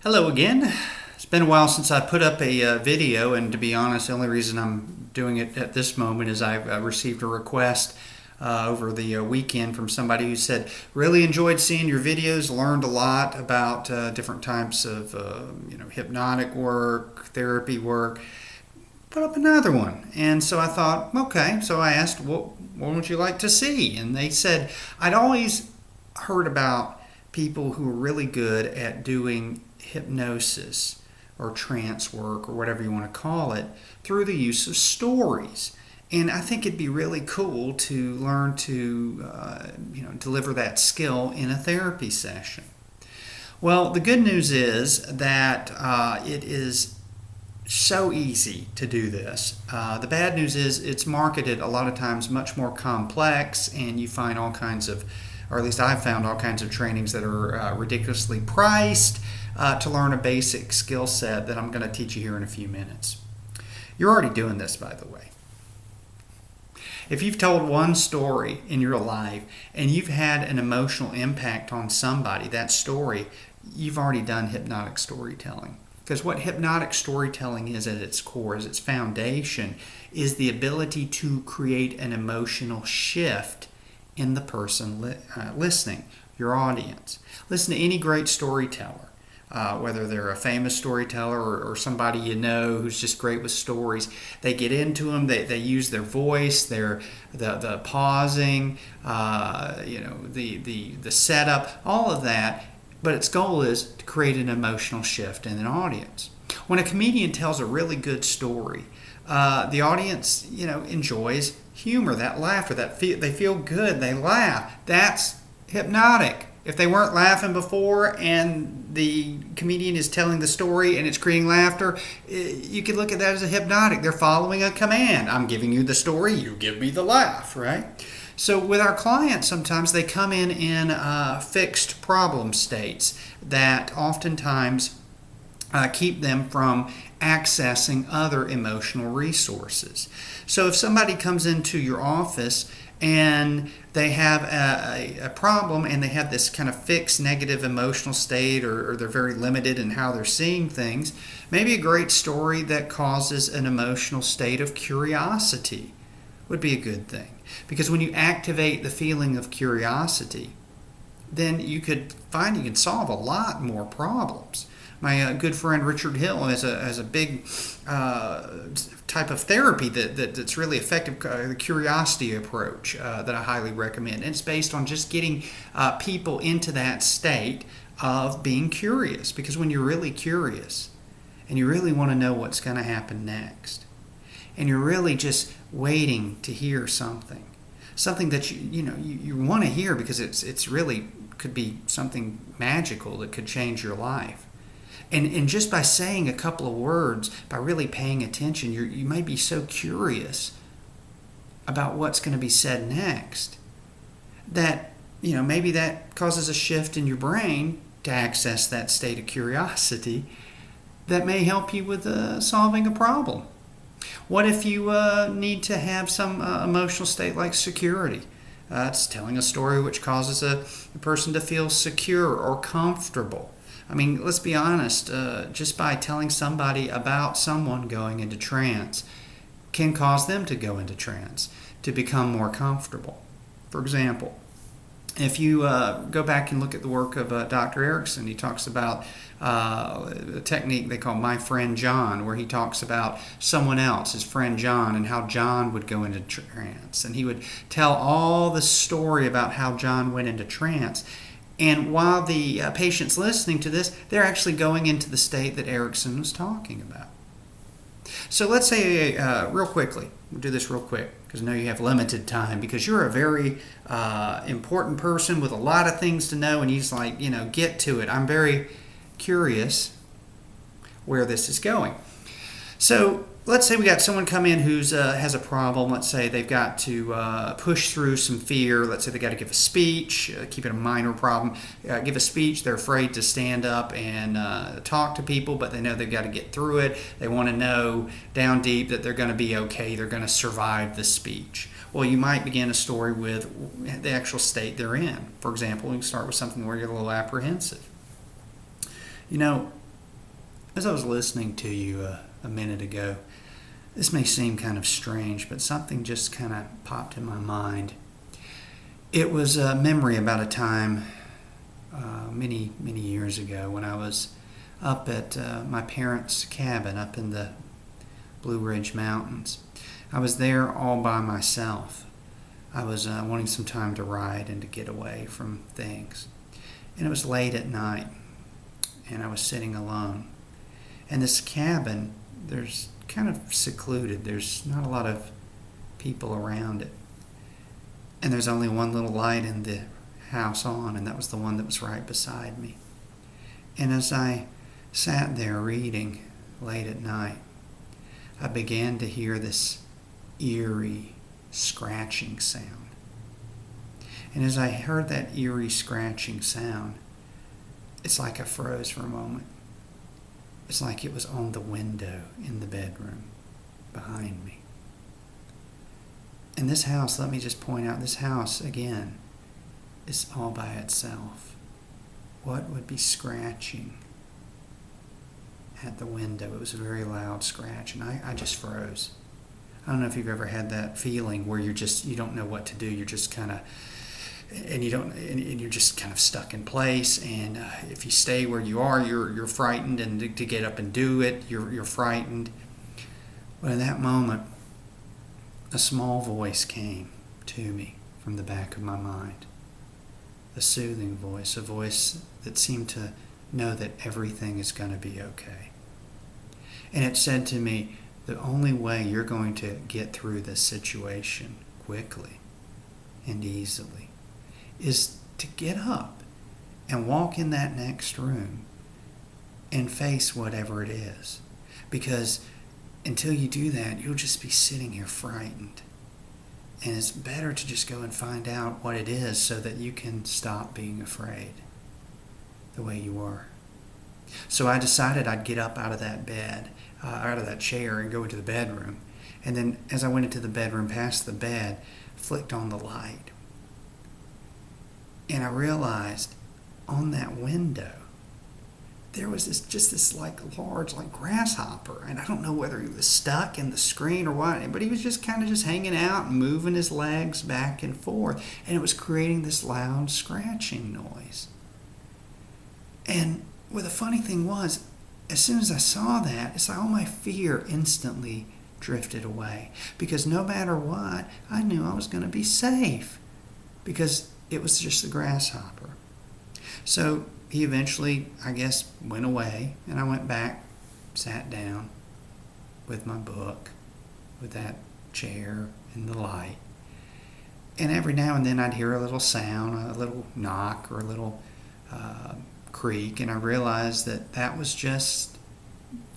Hello again. It's been a while since I put up a video, and to be honest, the only reason I'm doing it at this moment is I received a request over the weekend from somebody who said, really enjoyed seeing your videos, learned a lot about different types of hypnotic work, therapy work. Put up another one. And so I thought, okay. So I asked, what would you like to see? And they said, I'd always heard about people who are really good at doing hypnosis or trance work or whatever you want to call it through the use of stories. And I think it'd be really cool to learn to deliver that skill in a therapy session. Well, the good news is that it is so easy to do this. The bad news is it's marketed a lot of times much more complex, and you find all kinds of, or at least I've found all kinds of trainings that are ridiculously priced to learn a basic skill set that I'm going to teach you here in a few minutes. You're already doing this, by the way. If you've told one story in your life and you've had an emotional impact on somebody, that story, you've already done hypnotic storytelling. Because what hypnotic storytelling is at its core, is its foundation, is the ability to create an emotional shift in the person listening, your audience. Listen to any great storyteller, whether they're a famous storyteller or somebody you know who's just great with stories. They get into them. They use their voice, the pausing, the setup, all of that. But its goal is to create an emotional shift in an audience. When a comedian tells a really good story, the audience, enjoys humor, that laughter, they feel good, they laugh. That's hypnotic. If they weren't laughing before and the comedian is telling the story and it's creating laughter, you could look at that as a hypnotic. They're following a command. I'm giving you the story, you give me the laugh, right? So with our clients, sometimes they come in fixed problem states that oftentimes keep them from accessing other emotional resources. So if somebody comes into your office and they have a problem and they have this kind of fixed negative emotional state, or they're very limited in how they're seeing things, maybe a great story that causes an emotional state of curiosity would be a good thing. Because when you activate the feeling of curiosity, then you could find you can solve a lot more problems. My good friend Richard Hill has a big type of therapy that's really effective, the curiosity approach that I highly recommend. And it's based on just getting people into that state of being curious. Because when you're really curious and you really want to know what's going to happen next, and you're really just waiting to hear something that you want to hear, because it's really could be something magical that could change your life. And just by saying a couple of words, by really paying attention, you may be so curious about what's going to be said next that maybe that causes a shift in your brain to access that state of curiosity that may help you with solving a problem. What if you need to have some emotional state like security? It's telling a story which causes a person to feel secure or comfortable. I mean, let's be honest, just by telling somebody about someone going into trance can cause them to go into trance, to become more comfortable. For example, if you go back and look at the work of Dr. Erickson, he talks about a technique they call My Friend John, where he talks about someone else, his friend John, and how John would go into trance. And he would tell all the story about how John went into trance. And while the patient's listening to this, they're actually going into the state that Erickson was talking about. So let's say, real quickly, we'll do this real quick, because I know you have limited time, because you're a very important person with a lot of things to know, and you just get to it. I'm very curious where this is going. So let's say we got someone come in who's has a problem. Let's say they've got to push through some fear. Let's say they got to give a speech, keep it a minor problem. Give a speech. They're afraid to stand up and talk to people, but they know they've got to get through it. They want to know down deep that they're going to be okay. They're going to survive the speech. Well, you might begin a story with the actual state they're in. For example, you can start with something where you're a little apprehensive. As I was listening to you a minute ago, this may seem kind of strange, but something just kind of popped in my mind. It was a memory about a time many, many years ago when I was up at my parents' cabin up in the Blue Ridge Mountains. I was there all by myself. I was wanting some time to ride and to get away from things. And it was late at night, and I was sitting alone. And this cabin, there's kind of secluded. There's not a lot of people around it. And there's only one little light in the house on, and that was the one that was right beside me. And as I sat there reading late at night, I began to hear this eerie scratching sound. And as I heard that eerie scratching sound, it's like I froze for a moment. It's like it was on the window in the bedroom behind me. And this house, let me just point out, this house, again, is all by itself. What would be scratching at the window? It was a very loud scratch, and I just froze. I don't know if you've ever had that feeling where you don't know what to do. You're just kind of, and you're just kind of stuck in place. And if you stay where you are, you're frightened, and to get up and do it, you're frightened. But in that moment, a small voice came to me from the back of my mind. A soothing voice, a voice that seemed to know that everything is going to be okay. And it said to me, the only way you're going to get through this situation quickly and easily is to get up and walk in that next room and face whatever it is. Because until you do that, you'll just be sitting here frightened. And it's better to just go and find out what it is so that you can stop being afraid the way you were. So I decided I'd get up out of that bed, out of that chair, and go into the bedroom. And then as I went into the bedroom, past the bed, flicked on the light. And I realized on that window, there was this like large like grasshopper, and I don't know whether he was stuck in the screen or what, but he was just kind of just hanging out and moving his legs back and forth, and it was creating this loud scratching noise. And the funny thing was, as soon as I saw that, it's like all my fear instantly drifted away, because no matter what, I knew I was going to be safe because it was just the grasshopper. So he eventually, I guess, went away, and I went back, sat down with my book, with that chair and the light. And every now and then I'd hear a little sound, a little knock or a little creak, and I realized that was just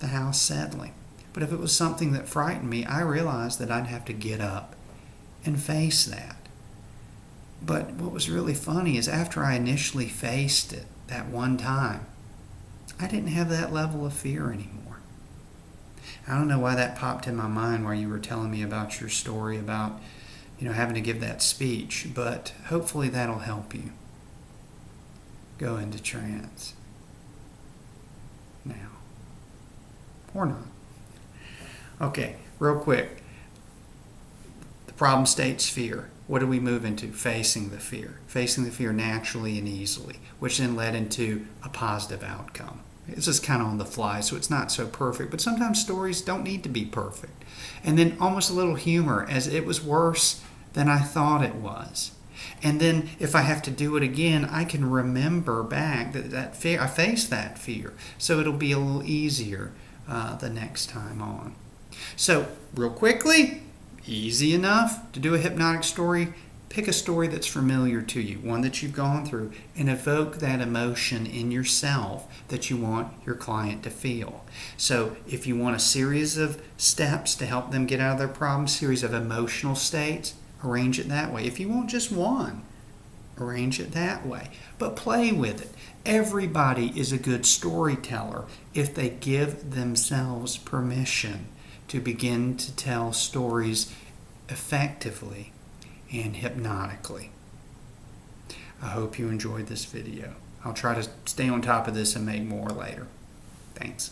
the house settling. But if it was something that frightened me, I realized that I'd have to get up and face that. But what was really funny is after I initially faced it that one time, I didn't have that level of fear anymore. I don't know why that popped in my mind while you were telling me about your story about, having to give that speech, but hopefully that'll help you go into trance now. Or not. Okay, real quick. The problem states fear. What do we move into? Facing the fear. Facing the fear naturally and easily, which then led into a positive outcome. It's just kind of on the fly, so it's not so perfect, but sometimes stories don't need to be perfect. And then almost a little humor, as it was worse than I thought it was. And then if I have to do it again, I can remember back that fear, I faced that fear, so it'll be a little easier the next time on. So, real quickly, easy enough to do a hypnotic story. Pick a story that's familiar to you, one that you've gone through, and evoke that emotion in yourself that you want your client to feel. So if you want a series of steps to help them get out of their problem, series of emotional states, arrange it that way. If you want just one, arrange it that way. But play with it. Everybody is a good storyteller if they give themselves permission to begin to tell stories effectively and hypnotically. I hope you enjoyed this video. I'll try to stay on top of this and make more later. Thanks.